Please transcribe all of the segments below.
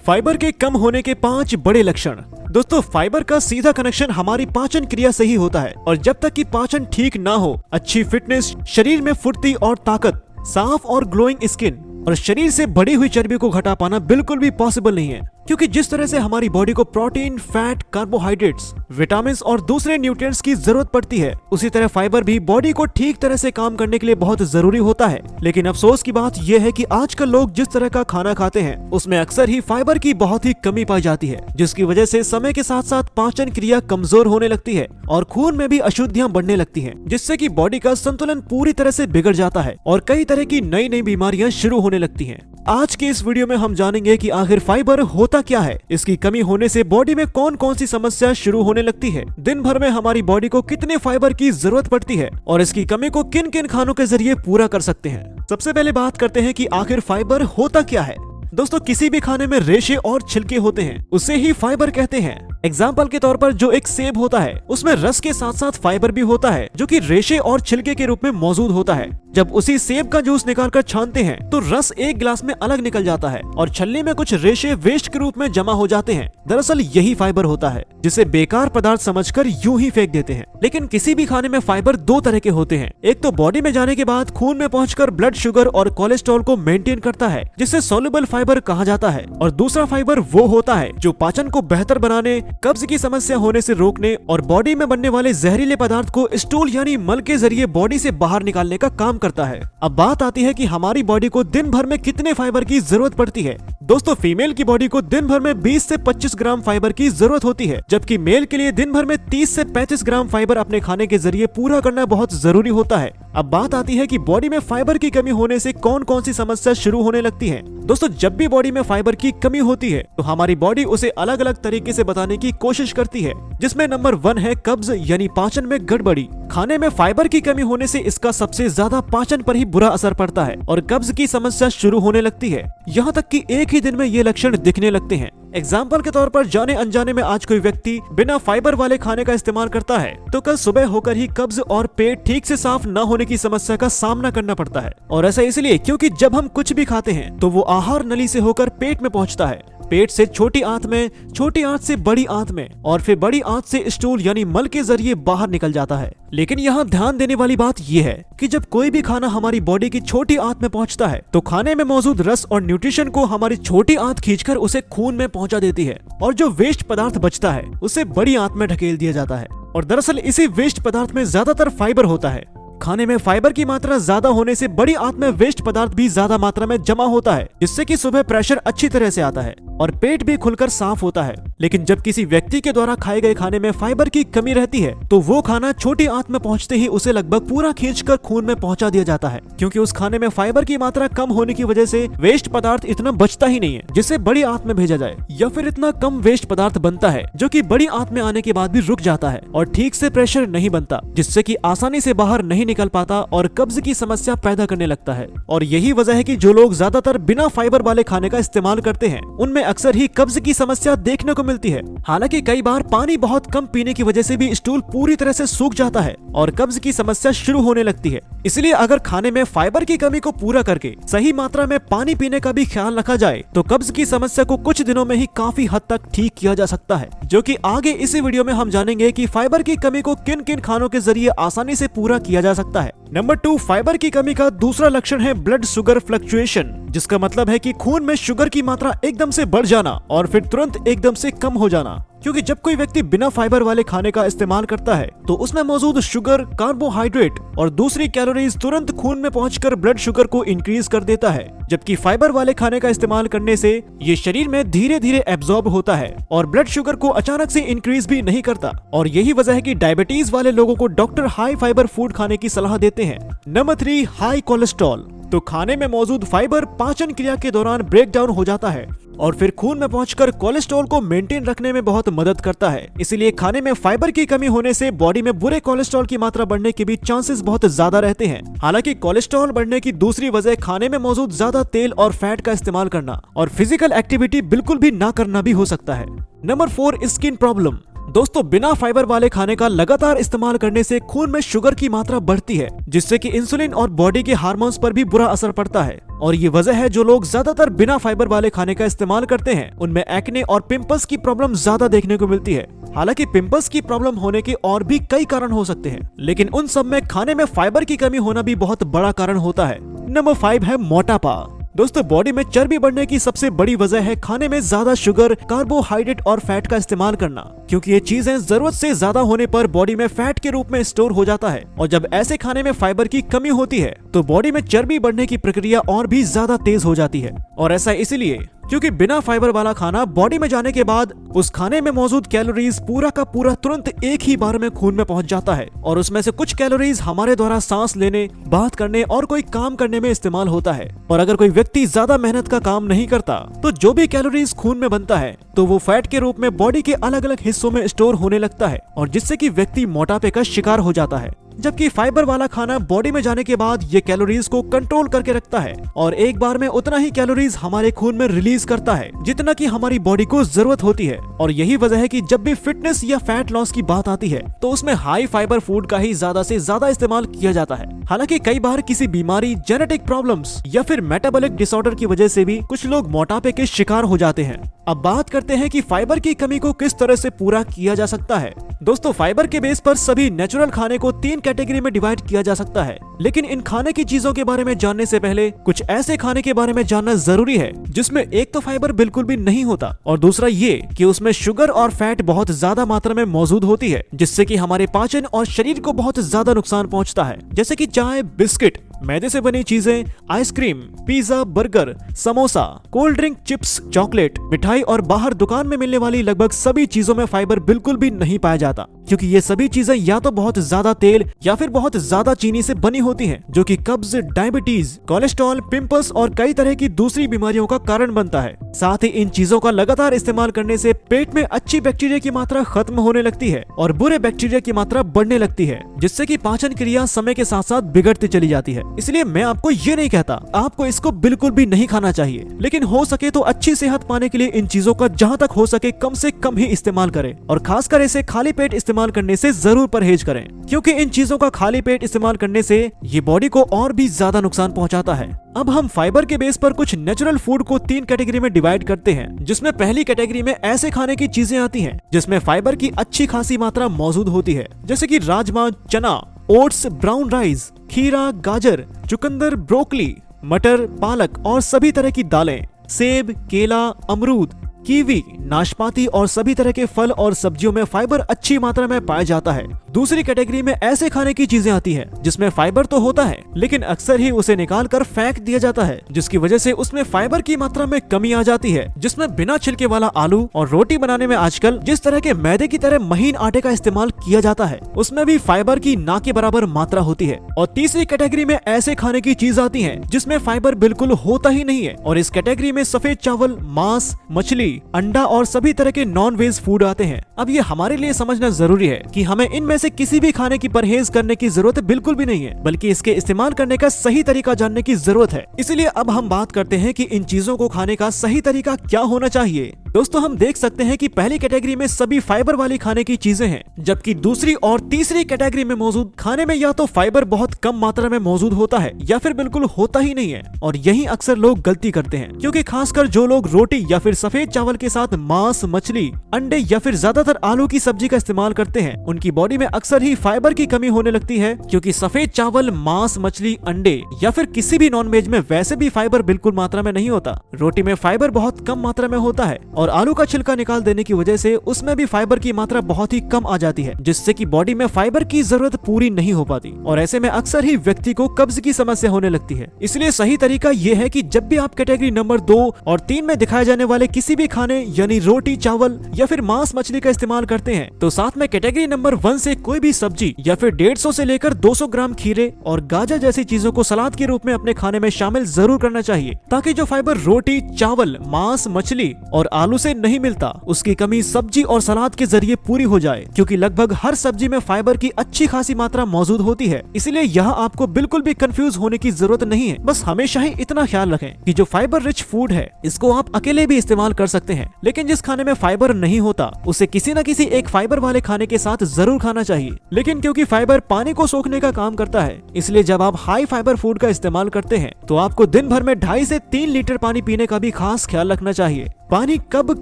Fibre के कम होने के 5 बड़े लक्षण। दोस्तों, फाइबर का सीधा कनेक्शन हमारी पाचन क्रिया से ही होता है और जब तक कि पाचन ठीक ना हो, अच्छी फिटनेस, शरीर में फुर्ती और ताकत, साफ और ग्लोइंग स्किन और शरीर से बढ़ी हुई चर्बी को घटा पाना बिल्कुल भी पॉसिबल नहीं है। क्योंकि जिस तरह से हमारी बॉडी को प्रोटीन, फैट, कार्बोहाइड्रेट्स, विटामिन और दूसरे न्यूट्रिएंट्स की जरूरत पड़ती है, उसी तरह फाइबर भी बॉडी को ठीक तरह से काम करने के लिए बहुत जरूरी होता है। लेकिन अफसोस की बात यह है कि आजकल लोग जिस तरह का खाना खाते हैं उसमें अक्सर ही फाइबर की बहुत ही कमी पाई जाती है, जिसकी वजह से समय के साथ साथ पाचन क्रिया कमजोर होने लगती है और खून में भी अशुद्धियां बढ़ने लगती है, जिससे कि बॉडी का संतुलन पूरी तरह से बिगड़ जाता है और कई तरह की नई नई बीमारियां शुरू होने लगती हैं। आज के इस वीडियो में हम जानेंगे कि आखिर फाइबर होता क्या है, इसकी कमी होने से बॉडी में कौन कौन सी समस्या शुरू होने लगती है, दिन भर में हमारी बॉडी को कितने फाइबर की जरूरत पड़ती है और इसकी कमी को किन किन खानों के जरिए पूरा कर सकते हैं। सबसे पहले बात करते हैं कि आखिर फाइबर होता क्या है। दोस्तों, किसी भी खाने में रेशे और छिलके होते हैं, उसे ही फाइबर कहते हैं। एग्जाम्पल के तौर पर जो एक सेब होता है उसमें रस के साथ साथ फाइबर भी होता है, जो कि रेशे और छिलके के रूप में मौजूद होता है। जब उसी सेब का जूस निकालकर छानते हैं तो रस एक गिलास में अलग निकल जाता है और छलनी में कुछ रेशे वेस्ट के रूप में जमा हो जाते हैं। दरअसल यही फाइबर होता है, जिसे बेकार पदार्थ समझकर यूं ही फेंक देते हैं। लेकिन किसी भी खाने में फाइबर दो तरह के होते हैं। एक तो बॉडी में जाने के बाद खून में पहुंचकर ब्लड शुगर और कोलेस्ट्रॉल को मेंटेन करता है, जिसे सोल्यूबल फाइबर कहा जाता है, और दूसरा फाइबर वो होता है जो पाचन को बेहतर बनाने, कब्ज की समस्या होने से रोकने और बॉडी में बनने वाले जहरीले पदार्थ को स्टूल यानी मल के जरिए बॉडी से बाहर निकालने का काम करता है। अब बात आती है कि हमारी बॉडी को दिन भर में कितने फाइबर की जरूरत पड़ती है। दोस्तों, फीमेल की बॉडी को दिन भर में 20 से 25 ग्राम फाइबर की जरूरत होती है, जबकि मेल के लिए दिन भर में 30 से 35 ग्राम फाइबर अपने खाने के जरिए पूरा करना बहुत जरूरी होता है। अब बात आती है कि बॉडी में फाइबर की कमी होने से कौन कौन सी समस्या शुरू होने लगती है। दोस्तों, जब भी बॉडी में फाइबर की कमी होती है तो हमारी बॉडी उसे अलग अलग तरीके से बताने की कोशिश करती है, जिसमें नंबर 1 है कब्ज यानी पाचन में गड़बड़ी। खाने में फाइबर की कमी होने से इसका सबसे ज्यादा पाचन पर ही बुरा असर पड़ता है और कब्ज की समस्या शुरू होने लगती है। यहाँ तक कि एक ही दिन में ये लक्षण दिखने लगते हैं। एग्जाम्पल के तौर पर जाने अनजाने में आज कोई व्यक्ति बिना फाइबर वाले खाने का इस्तेमाल करता है तो कल सुबह होकर ही कब्ज और पेट ठीक से साफ न होने की समस्या का सामना करना पड़ता है। और ऐसा इसलिए क्योंकि जब हम कुछ भी खाते हैं तो वो आहार नली से होकर पेट में पहुंचता है, पेट से छोटी आंत में, छोटी आंत से बड़ी आंत में और फिर बड़ी आंत से स्टूल यानी मल के जरिए बाहर निकल जाता है। लेकिन यहाँ ध्यान देने वाली बात यह है कि जब कोई भी खाना हमारी बॉडी की छोटी आंत में पहुंचता है तो खाने में मौजूद रस और न्यूट्रिशन को हमारी छोटी आंत खींचकर उसे खून में पहुंचा देती है और जो वेस्ट पदार्थ बचता है उसे बड़ी आंत में ढकेल दिया जाता है। और दरअसल इसी वेस्ट पदार्थ में ज्यादातर फाइबर होता है। खाने में फाइबर की मात्रा ज्यादा होने से बड़ी आंत में वेस्ट पदार्थ भी ज्यादा मात्रा में जमा होता है, जिससे कि सुबह प्रेशर अच्छी तरह से आता है और पेट भी खुलकर साफ होता है। लेकिन जब किसी व्यक्ति के द्वारा खाए गए खाने में फाइबर की कमी रहती है तो वो खाना छोटी आंत में पहुंचते ही उसे लगभग पूरा खींचकर खून में पहुंचा दिया जाता है, क्योंकि उस खाने में फाइबर की मात्रा कम होने की वजह से वेस्ट पदार्थ इतना बचता ही नहीं है जिसे बड़ी आंत में भेजा जाए, या फिर इतना कम वेस्ट पदार्थ बनता है जो कि बड़ी आंत में आने के बाद भी रुक जाता है और ठीक से प्रेशर नहीं बनता, जिससे कि आसानी से बाहर नहीं निकल पाता और कब्ज की समस्या पैदा करने लगता है। और यही वजह है कि जो लोग ज्यादातर बिना फाइबर वाले खाने का इस्तेमाल करते हैं उनमें अक्सर ही कब्ज की समस्या देखने को मिलती है। हालांकि कई बार पानी बहुत कम पीने की वजह से भी स्टूल पूरी तरह से सूख जाता है और कब्ज की समस्या शुरू होने लगती है। इसलिए अगर खाने में फाइबर की कमी को पूरा करके सही मात्रा में पानी पीने का भी ख्याल रखा जाए तो कब्ज की समस्या को कुछ दिनों में ही काफी हद तक ठीक किया जा सकता है, जो कि आगे इसी वीडियो में हम जानेंगे कि फाइबर की कमी को किन किन खानों के जरिए आसानी से पूरा किया जा सकता है। नंबर 2, फाइबर की कमी का दूसरा लक्षण है ब्लड शुगर फ्लक्चुएशन, जिसका मतलब है कि खून में शुगर की मात्रा एकदम से बढ़ जाना और फिर तुरंत एकदम से कम हो जाना। क्योंकि जब कोई व्यक्ति बिना फाइबर वाले खाने का इस्तेमाल करता है तो उसमें मौजूद शुगर, कार्बोहाइड्रेट और दूसरी कैलोरीज तुरंत खून में पहुंचकर ब्लड शुगर को इंक्रीज कर देता है, जबकि फाइबर वाले खाने का इस्तेमाल करने से ये शरीर में धीरे धीरे एब्जॉर्ब होता है और ब्लड शुगर को अचानक से इंक्रीज भी नहीं करता। और यही वजह है कि डायबिटीज वाले लोगों को डॉक्टर हाई फाइबर फूड खाने की सलाह देते हैं। Number 3, high cholesterol. तो खाने में मौजूद फाइबर पाचन क्रिया के दौरान ब्रेक डाउन हो जाता है और फिर खून में पहुंचकर कोलेस्ट्रॉल को मेंटेन रखने में बहुत मदद करता है। इसीलिए खाने में फाइबर की कमी होने से बॉडी में बुरे कोलेस्ट्रॉल की मात्रा बढ़ने के भी चांसेस बहुत ज्यादा रहते हैं। हालांकि कोलेस्ट्रॉल बढ़ने की दूसरी वजह खाने में मौजूद ज्यादा तेल और फैट का इस्तेमाल करना और फिजिकल एक्टिविटी बिल्कुल भी ना करना भी हो सकता है। Number 4, skin problem. दोस्तों बिना फाइबर वाले खाने का लगातार इस्तेमाल करने से खून में शुगर की मात्रा बढ़ती है, जिससे कि इंसुलिन और बॉडी के हार्मोन्स पर भी बुरा असर पड़ता है। और ये वजह है जो लोग ज्यादातर बिना फाइबर वाले खाने का इस्तेमाल करते हैं उनमें एक्ने और पिंपल्स की प्रॉब्लम ज्यादा देखने को मिलती है। हालांकि पिंपल्स की प्रॉब्लम होने के और भी कई कारण हो सकते हैं, लेकिन उन सब में खाने में फाइबर की कमी होना भी बहुत बड़ा कारण होता है। नंबर 5 है मोटापा। दोस्तों बॉडी में चर्बी बढ़ने की सबसे बड़ी वजह है खाने में ज्यादा शुगर, कार्बोहाइड्रेट और फैट का इस्तेमाल करना, क्योंकि ये चीजें जरूरत से ज्यादा होने पर बॉडी में फैट के रूप में स्टोर हो जाता है। और जब ऐसे खाने में फाइबर की कमी होती है तो बॉडी में चर्बी बढ़ने की प्रक्रिया और भी ज्यादा तेज हो जाती है। और ऐसा इसलिए क्योंकि बिना फाइबर वाला खाना बॉडी में जाने के बाद उस खाने में मौजूद कैलोरीज पूरा का पूरा तुरंत एक ही बार में खून में पहुंच जाता है, और उसमें से कुछ कैलोरीज हमारे द्वारा सांस लेने, बात करने और कोई काम करने में इस्तेमाल होता है। और अगर कोई व्यक्ति ज्यादा मेहनत का काम नहीं करता तो जो भी कैलोरीज खून में बनता है तो वो फैट के रूप में बॉडी के अलग अलग हिस्सों में स्टोर होने लगता है, और जिससे कि व्यक्ति मोटापे का शिकार हो जाता है। जबकि फाइबर वाला खाना बॉडी में जाने के बाद ये कैलोरीज को कंट्रोल करके रखता है और एक बार में उतना ही कैलोरीज हमारे खून में रिलीज करता है जितना कि हमारी बॉडी को जरूरत होती है। और यही वजह है कि जब भी फिटनेस या फैट लॉस की बात आती है तो उसमें हाई फाइबर फूड का ही ज्यादा से ज्यादा इस्तेमाल किया जाता है। हालांकि कई बार किसी बीमारी, जेनेटिक प्रॉब्लम्स या फिर मेटाबॉलिक डिसऑर्डर की वजह से भी कुछ लोग मोटापे के शिकार हो जाते हैं। अब बात करते हैं कि फाइबर की कमी को किस तरह से पूरा किया जा सकता है। दोस्तों फाइबर के बेस पर सभी नेचुरल खाने को 3 कैटेगरी में डिवाइड किया जा सकता है, लेकिन इन खाने की चीजों के बारे में जानने से पहले कुछ ऐसे खाने के बारे में जानना जरूरी है जिसमें एक तो फाइबर बिल्कुल भी नहीं होता और दूसरा ये कि उसमें शुगर और फैट बहुत ज्यादा मात्रा में मौजूद होती है, जिससे कि हमारे पाचन और शरीर को बहुत ज्यादा नुकसान पहुंचता है, जैसे कि चाय, बिस्किट, मैदे से बनी चीजें, ice cream, pizza, burger, samosa, cold drink, chips, chocolate, मिठाई और बाहर दुकान में मिलने वाली लगभग सभी चीजों में फाइबर बिल्कुल भी नहीं पाया जाता, क्योंकि ये सभी चीजें या तो बहुत ज्यादा तेल या फिर बहुत ज्यादा चीनी से बनी होती हैं, जो कि कब्ज, डायबिटीज, कोलेस्ट्रॉल, पिंपल्स और कई तरह की दूसरी बीमारियों का कारण बनता है। साथ ही इन चीजों का लगातार इस्तेमाल करने से पेट में अच्छी बैक्टीरिया की मात्रा खत्म होने लगती है और बुरे बैक्टीरिया की मात्रा बढ़ने लगती है, जिससे कि पाचन क्रिया समय के साथ साथ बिगड़ती चली जाती है। इसलिए मैं आपको ये नहीं कहता आपको इसको बिल्कुल भी नहीं खाना चाहिए, लेकिन हो सके तो अच्छी सेहत पाने के लिए इन चीजों का जहाँ तक हो सके कम से कम ही इस्तेमाल करें, और खासकर इसे खाली पेट इस्तेमाल करने से जरूर परहेज करें, क्योंकि इन चीजों का खाली पेट इस्तेमाल करने से ये बॉडी को और भी ज्यादा नुकसान पहुंचाता है। अब हम फाइबर के बेस पर कुछ नेचुरल फूड को 3 कैटेगरी में डिवाइड करते हैं, जिसमें पहली कैटेगरी में ऐसे खाने की चीजें आती हैं जिसमें फाइबर की अच्छी खासी मात्रा मौजूद होती है, जैसे कि राजमा, चना, ओट्स, ब्राउन राइस, खीरा, गाजर, चुकंदर, ब्रोकली, मटर, पालक और सभी तरह की दालें, सेब, केला, अमरूद, कीवी, नाशपाती और सभी तरह के फल और सब्जियों में फाइबर अच्छी मात्रा में पाया जाता है। दूसरी कैटेगरी में ऐसे खाने की चीजें आती है जिसमें फाइबर तो होता है, लेकिन अक्सर ही उसे निकाल कर फेंक दिया जाता है, जिसकी वजह से उसमें फाइबर की मात्रा में कमी आ जाती है। जिसमें बिना छिलके वाला आलू और रोटी बनाने में आजकल जिस तरह के मैदे की तरह महीन आटे का इस्तेमाल किया जाता है, उसमें भी फाइबर की ना के बराबर मात्रा होती है। और तीसरी कैटेगरी में ऐसे खाने की चीज आती है जिसमें फाइबर बिल्कुल होता ही नहीं है, और इस कैटेगरी में सफेद चावल, मांस, मछली, अंडा और सभी तरह के नॉन वेज फूड आते हैं। अब ये हमारे लिए समझना जरूरी है कि हमें इनमें से किसी भी खाने की परहेज करने की जरूरत बिल्कुल भी नहीं है, बल्कि इसके इस्तेमाल करने का सही तरीका जानने की जरूरत है। इसलिए अब हम बात करते हैं कि इन चीजों को खाने का सही तरीका क्या होना चाहिए। दोस्तों हम देख सकते हैं कि पहली कैटेगरी में सभी फाइबर वाली खाने की चीजें हैं, जबकि दूसरी और तीसरी कैटेगरी में मौजूद खाने में या तो फाइबर बहुत कम मात्रा में मौजूद होता है या फिर बिल्कुल होता ही नहीं है। और यही अक्सर लोग गलती करते हैं, क्योंकि खासकर जो लोग रोटी या फिर सफेद चावल के साथ मांस, मछली, अंडे या फिर ज्यादातर आलू की सब्जी का इस्तेमाल करते हैं, उनकी बॉडी में अक्सर ही फाइबर की कमी होने लगती है, क्योंकि सफेद चावल, मांस, मछली, अंडे या फिर किसी भी नॉन वेज में वैसे भी फाइबर बिल्कुल मात्रा में नहीं होता। रोटी में फाइबर बहुत कम मात्रा में होता है और आलू का छिलका निकाल देने की वजह से उसमें भी फाइबर की मात्रा बहुत ही कम आ जाती है, जिससे कि बॉडी में फाइबर की जरूरत पूरी नहीं हो पाती और ऐसे में अक्सर ही व्यक्ति को कब्ज की समस्या होने लगती है। इसलिए सही तरीका ये है कि जब भी आप कैटेगरी नंबर 2 और 3 में दिखाए जाने वाले किसी भी खाने यानी रोटी, चावल या फिर मांस, मछली का इस्तेमाल करते हैं तो साथ में कैटेगरी नंबर 1 से कोई भी सब्जी या फिर 150 से लेकर 200 ग्राम खीरे और गाजर जैसी चीजों को सलाद के रूप में अपने खाने में शामिल जरूर करना चाहिए, ताकि जो फाइबर रोटी, चावल, मांस, मछली और आलू उसे नहीं मिलता, उसकी कमी सब्जी और सलाद के जरिए पूरी हो जाए, क्योंकि लगभग हर सब्जी में फाइबर की अच्छी खासी मात्रा मौजूद होती है। इसलिए यहाँ आपको बिल्कुल भी कंफ्यूज होने की जरूरत नहीं है। बस हमेशा ही इतना ख्याल रखें कि जो फाइबर रिच फूड है इसको आप अकेले भी इस्तेमाल कर सकते हैं, लेकिन जिस खाने में फाइबर नहीं होता उसे किसी न किसी एक फाइबर वाले खाने के साथ जरूर खाना चाहिए। लेकिन क्योंकि फाइबर पानी को सोखने का काम करता है, इसलिए जब आप हाई फाइबर फूड का इस्तेमाल करते हैं तो आपको दिन भर में 2.5 से 3 लीटर पानी पीने का भी खास ख्याल रखना चाहिए। पानी कब,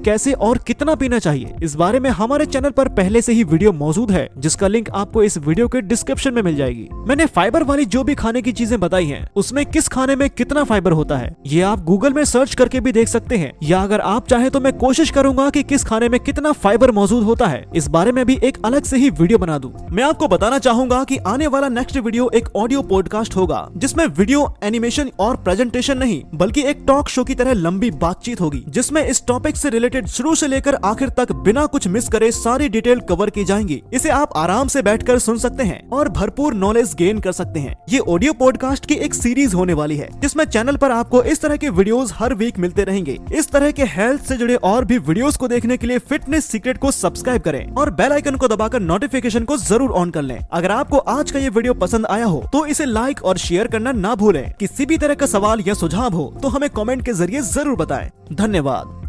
कैसे और कितना पीना चाहिए, इस बारे में हमारे चैनल पर पहले से ही वीडियो मौजूद है, जिसका लिंक आपको इस वीडियो के डिस्क्रिप्शन में मिल जाएगी। मैंने फाइबर वाली जो भी खाने की चीजें बताई हैं, उसमें किस खाने में कितना फाइबर होता है ये आप गूगल में सर्च करके भी देख सकते हैं, या अगर आप चाहे तो मैं कोशिश करूंगा कि किस खाने में कितना फाइबर मौजूद होता है इस बारे में भी एक अलग से ही वीडियो बना दूं। मैं आपको बताना चाहूंगा कि आने वाला नेक्स्ट वीडियो एक ऑडियो पॉडकास्ट होगा, जिसमें वीडियो, एनिमेशन और प्रेजेंटेशन नहीं बल्कि एक टॉक शो की तरह लंबी बातचीत होगी, जिसमें इस टॉपिक से रिलेटेड शुरू से लेकर आखिर तक बिना कुछ मिस करे सारी डिटेल कवर की जाएंगी। इसे आप आराम से बैठकर सुन सकते हैं और भरपूर नॉलेज गेन कर सकते हैं। ये ऑडियो पॉडकास्ट की एक सीरीज होने वाली है, जिसमें चैनल पर आपको इस तरह के वीडियोस हर वीक मिलते रहेंगे। इस तरह के हेल्थ से जुड़े और भी वीडियोस को देखने के लिए फिटनेस सीक्रेट को सब्सक्राइब करें और बेल आइकन को दबाकर नोटिफिकेशन को जरूर ऑन कर लें। अगर आपको आज का ये वीडियो पसंद आया हो तो इसे लाइक और शेयर करना ना भूलें। किसी भी तरह का सवाल या सुझाव हो तो हमें कमेंट के जरिए जरूर बताएं। धन्यवाद।